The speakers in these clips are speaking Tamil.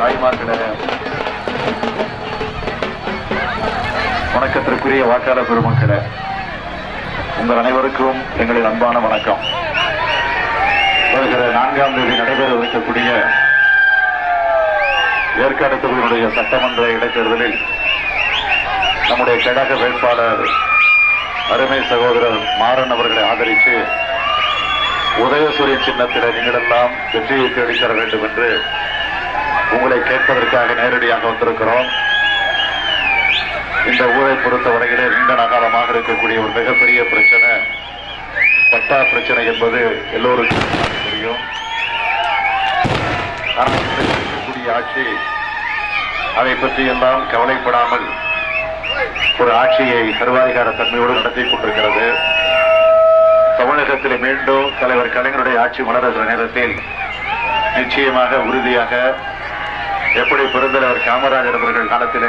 தாய்மார்களே, வணக்கத்திற்குரிய வாக்காளர் பெருமக்களே, உங்கள் அனைவருக்கும் எங்களின் அன்பான வணக்கம். வருகிற 4ஆம் தேதி நடைபெறவிருக்கக்கூடிய ஏற்காடு தொகுதியினுடைய சட்டமன்ற இடைத்தேர்தலில் நம்முடைய கழக வேட்பாளர் அருமை சகோதரர் மாறன் அவர்களை ஆதரித்து உதயசூரியன் சின்னத்தில் நீங்களெல்லாம் வெற்றியை தேடித்தர வேண்டும் என்று உங்களை கேட்பதற்காக நேரடியாக வந்திருக்கிறோம். இந்த ஊரை பொறுத்தவரையிலே நீண்ட காலமாக இருக்கக்கூடிய ஒரு மிகப்பெரிய பிரச்சனை பட்டா பிரச்சனை என்பது எல்லோருக்கும் தெரியும். இருக்கக்கூடிய ஆட்சி அதை பற்றி எல்லாம் கவலைப்படாமல் ஒரு ஆட்சியை சர்வாதிகார தன்மையோடு நடத்தி கொண்டிருக்கிறது. தமிழகத்தில் மீண்டும் தலைவர் கலைஞருடைய ஆட்சி மலர்கிற நேரத்தில் நிச்சயமாக உறுதியாக எப்படி பெருந்தலைவர் காமராஜர் அவர்கள் காலத்தில்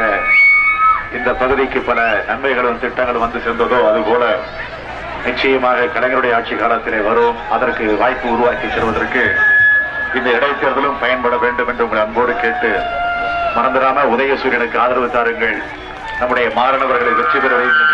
இந்த பகுதிக்கு பல நன்மைகளும் திட்டங்களும் வந்து சேர்ந்ததோ அதுபோல நிச்சயமாக கலைஞருடைய ஆட்சி காலத்திலே வரும். அதற்கு வாய்ப்பு உருவாக்கி தருவதற்கு இந்த இடைத்தேர்தலும் பயன்பட வேண்டும் என்று உங்களை அன்போடு கேட்டு, மறந்துடாம உதயசூரியனுக்கு ஆதரவு தாருங்கள். நம்முடைய மாறனவர்களை வெற்றி பெற வைத்து